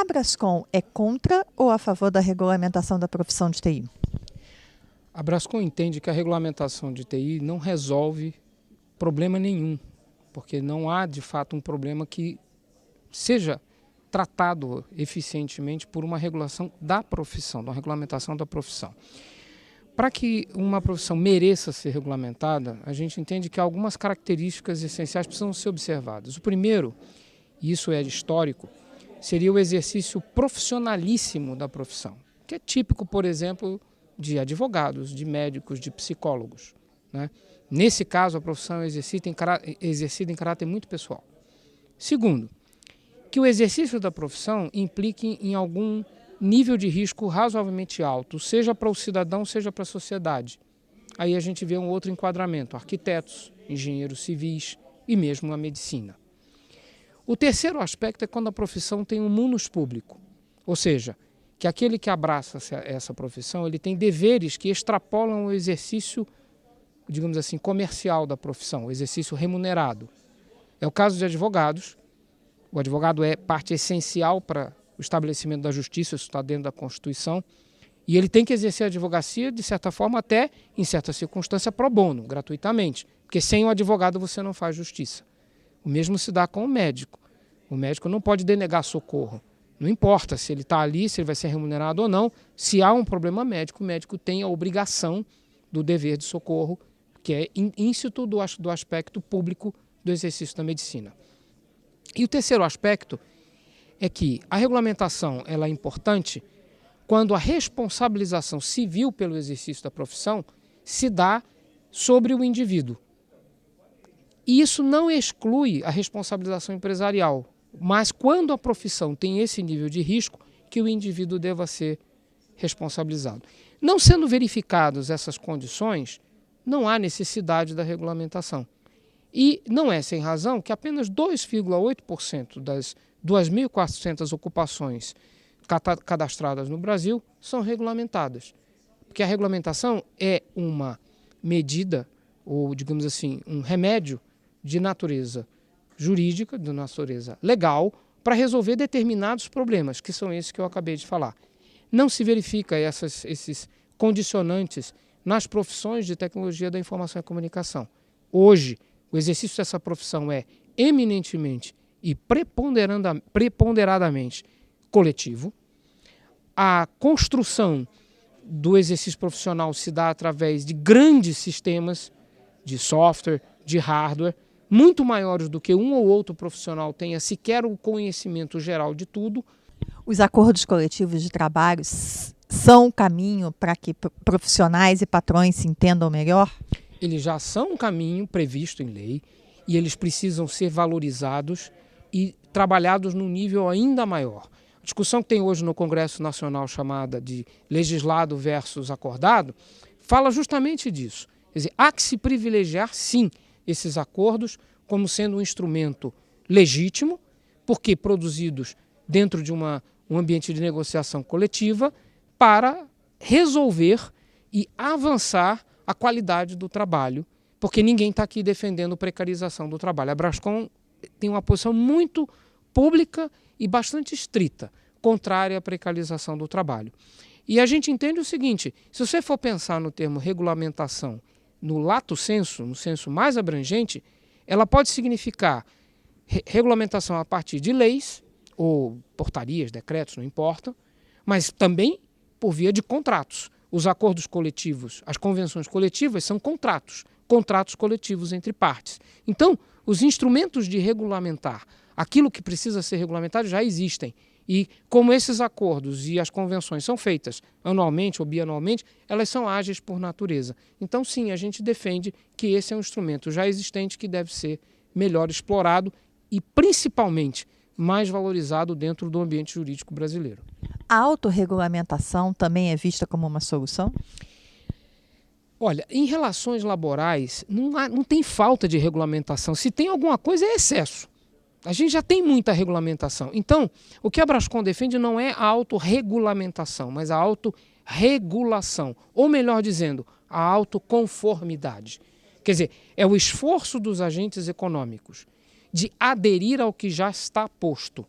A Brascom é contra ou a favor da regulamentação da profissão de TI? A Brascom entende que a regulamentação de TI não resolve problema nenhum, porque não há de fato um problema que seja tratado eficientemente por uma regulação da profissão, uma regulamentação da profissão. Para que uma profissão mereça ser regulamentada, a gente entende que algumas características essenciais precisam ser observadas. O primeiro, e isso é histórico, seria o exercício profissionalíssimo da profissão, que é típico, por exemplo, de advogados, de médicos, de psicólogos, né? Nesse caso, a profissão é exercida em caráter muito pessoal. Segundo, que o exercício da profissão implique em algum nível de risco razoavelmente alto, seja para o cidadão, seja para a sociedade. Aí a gente vê um outro enquadramento, arquitetos, engenheiros civis e mesmo a medicina. O terceiro aspecto é quando a profissão tem um munus público, ou seja, que aquele que abraça essa profissão, ele tem deveres que extrapolam o exercício, digamos assim, comercial da profissão, o exercício remunerado. É o caso de advogados. O advogado é parte essencial para o estabelecimento da justiça, isso está dentro da Constituição, e ele tem que exercer a advocacia, de certa forma, até em certa circunstância pro bono, gratuitamente, porque sem o advogado você não faz justiça. O mesmo se dá com o médico. O médico não pode denegar socorro. Não importa se ele está ali, se ele vai ser remunerado ou não, se há um problema médico, o médico tem a obrigação do dever de socorro, que é íncito do aspecto público do exercício da medicina. E o terceiro aspecto é que a regulamentação ela é importante quando a responsabilização civil pelo exercício da profissão se dá sobre o indivíduo. E isso não exclui a responsabilização empresarial, mas quando a profissão tem esse nível de risco, que o indivíduo deva ser responsabilizado. Não sendo verificadas essas condições, não há necessidade da regulamentação. E não é sem razão que apenas 2,8% das 2.400 ocupações cadastradas no Brasil são regulamentadas. Porque a regulamentação é uma medida, ou digamos assim, um remédio de natureza jurídica, de natureza legal, para resolver determinados problemas, que são esses que eu acabei de falar. Não se verifica esses condicionantes nas profissões de tecnologia da informação e comunicação. Hoje, o exercício dessa profissão é eminentemente e preponderadamente coletivo. A construção do exercício profissional se dá através de grandes sistemas de software, de hardware, muito maiores do que um ou outro profissional tenha sequer o conhecimento geral de tudo. Os acordos coletivos de trabalho são o caminho para que profissionais e patrões se entendam melhor? Eles já são um caminho previsto em lei e eles precisam ser valorizados e trabalhados num nível ainda maior. A discussão que tem hoje no Congresso Nacional, chamada de legislado versus acordado, fala justamente disso. Quer dizer, há que se privilegiar, sim, esses acordos como sendo um instrumento legítimo, porque produzidos dentro de um ambiente de negociação coletiva para resolver e avançar a qualidade do trabalho, porque ninguém está aqui defendendo precarização do trabalho. A Brascom tem uma posição muito pública e bastante estrita, contrária à precarização do trabalho. E a gente entende o seguinte, se você for pensar no termo regulamentação no lato sensu, no senso mais abrangente, ela pode significar regulamentação a partir de leis, ou portarias, decretos, não importa, mas também por via de contratos. Os acordos coletivos, as convenções coletivas são contratos coletivos entre partes. Então, os instrumentos de regulamentar aquilo que precisa ser regulamentado já existem. E como esses acordos e as convenções são feitas anualmente ou bianualmente, elas são ágeis por natureza. Então, sim, a gente defende que esse é um instrumento já existente que deve ser melhor explorado e, principalmente, mais valorizado dentro do ambiente jurídico brasileiro. A autorregulamentação também é vista como uma solução? Olha, em relações laborais, não tem falta de regulamentação. Se tem alguma coisa, é excesso. A gente já tem muita regulamentação. Então, o que a Brascom defende não é a autorregulamentação, mas a autorregulação. Ou melhor dizendo, a autoconformidade. Quer dizer, é o esforço dos agentes econômicos de aderir ao que já está posto.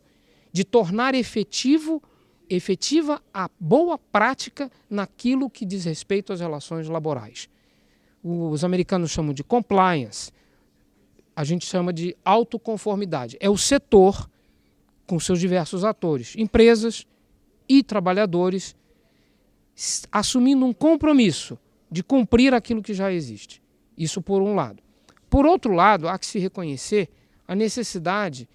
de tornar efetiva a boa prática naquilo que diz respeito às relações laborais. Os americanos chamam de compliance, a gente chama de autoconformidade. É o setor, com seus diversos atores, empresas e trabalhadores, assumindo um compromisso de cumprir aquilo que já existe. Isso por um lado. Por outro lado, há que se reconhecer a necessidade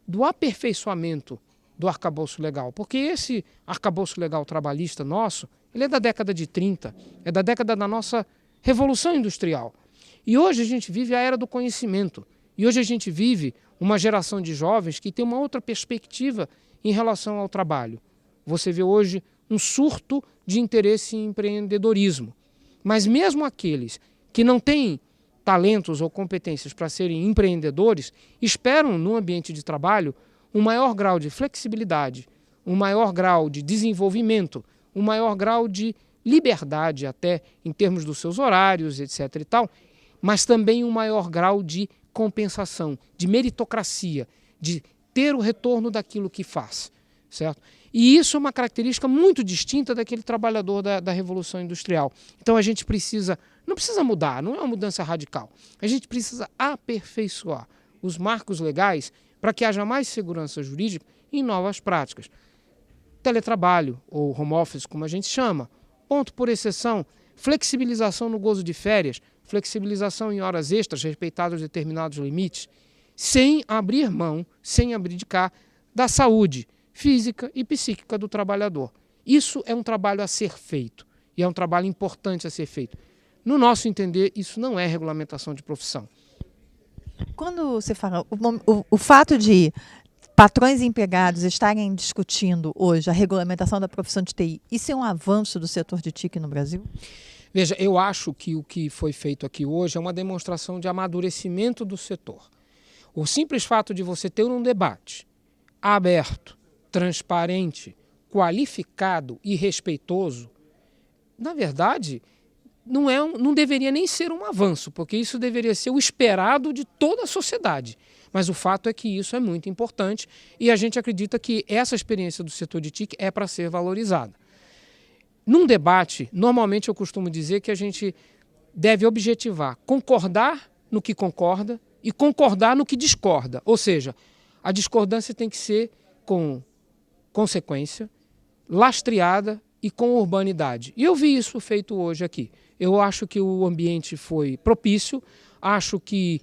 do aperfeiçoamento do arcabouço legal, porque esse arcabouço legal trabalhista nosso, ele é da década de 30, é da década da nossa Revolução Industrial. E hoje a gente vive a era do conhecimento. E hoje a gente vive uma geração de jovens que tem uma outra perspectiva em relação ao trabalho. Você vê hoje um surto de interesse em empreendedorismo. Mas mesmo aqueles que não têm talentos ou competências para serem empreendedores, esperam no ambiente de trabalho um maior grau de flexibilidade, um maior grau de desenvolvimento, um maior grau de liberdade até em termos dos seus horários, etc. e tal, mas também um maior grau de compensação, de meritocracia, de ter o retorno daquilo que faz, certo? E isso é uma característica muito distinta daquele trabalhador da Revolução Industrial. Então a gente não precisa mudar, não é uma mudança radical. A gente precisa aperfeiçoar os marcos legais para que haja mais segurança jurídica em novas práticas. Teletrabalho, ou home office, como a gente chama, ponto por exceção, flexibilização no gozo de férias, flexibilização em horas extras, respeitados determinados limites, sem abrir mão, sem abdicar da saúde física e psíquica do trabalhador. Isso é um trabalho a ser feito, e é um trabalho importante a ser feito. No nosso entender, isso não é regulamentação de profissão. Quando você fala, o fato de patrões e empregados estarem discutindo hoje a regulamentação da profissão de TI, isso é um avanço do setor de TIC no Brasil? Veja, eu acho que o que foi feito aqui hoje é uma demonstração de amadurecimento do setor. O simples fato de você ter um debate aberto, transparente, qualificado e respeitoso, na verdade, não deveria nem ser um avanço, porque isso deveria ser o esperado de toda a sociedade. Mas o fato é que isso é muito importante e a gente acredita que essa experiência do setor de TIC é para ser valorizada. Num debate, normalmente eu costumo dizer que a gente deve objetivar concordar no que concorda e concordar no que discorda. Ou seja, a discordância tem que ser com consequência, lastreada e com urbanidade. E eu vi isso feito hoje aqui. Eu acho que o ambiente foi propício, acho que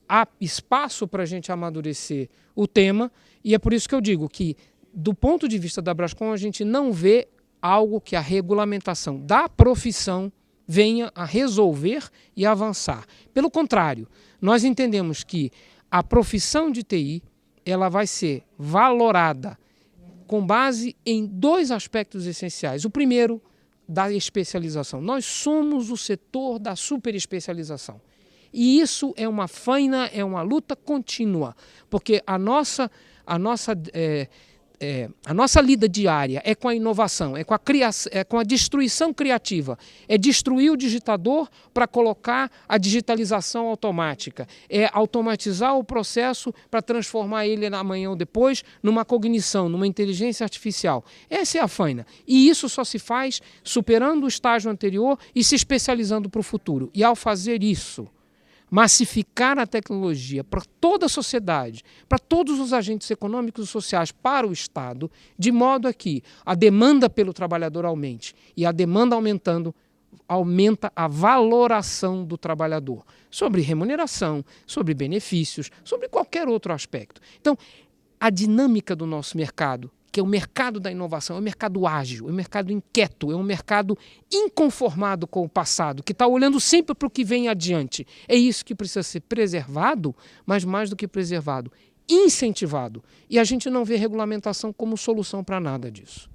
há espaço para a gente amadurecer o tema e é por isso que eu digo que, do ponto de vista da Brascom, a gente não vê algo que a regulamentação da profissão venha a resolver e avançar. Pelo contrário, nós entendemos que a profissão de TI ela vai ser valorada com base em dois aspectos essenciais. O primeiro, da especialização. Nós somos o setor da superespecialização. E isso é uma faina, é uma luta contínua, porque a nossa lida diária é com a inovação, é com a destruição criativa, é destruir o digitador para colocar a digitalização automática, é automatizar o processo para transformar ele amanhã ou depois numa cognição, numa inteligência artificial. Essa é a faina. E isso só se faz superando o estágio anterior e se especializando para o futuro. E ao fazer isso, massificar a tecnologia para toda a sociedade, para todos os agentes econômicos e sociais, para o Estado, de modo a que a demanda pelo trabalhador aumente. E a demanda aumentando, aumenta a valoração do trabalhador, sobre remuneração, sobre benefícios, sobre qualquer outro aspecto. Então, a dinâmica do nosso mercado, que é o mercado da inovação, é um mercado ágil, é um mercado inquieto, é um mercado inconformado com o passado, que está olhando sempre para o que vem adiante. É isso que precisa ser preservado, mas mais do que preservado, incentivado. E a gente não vê regulamentação como solução para nada disso.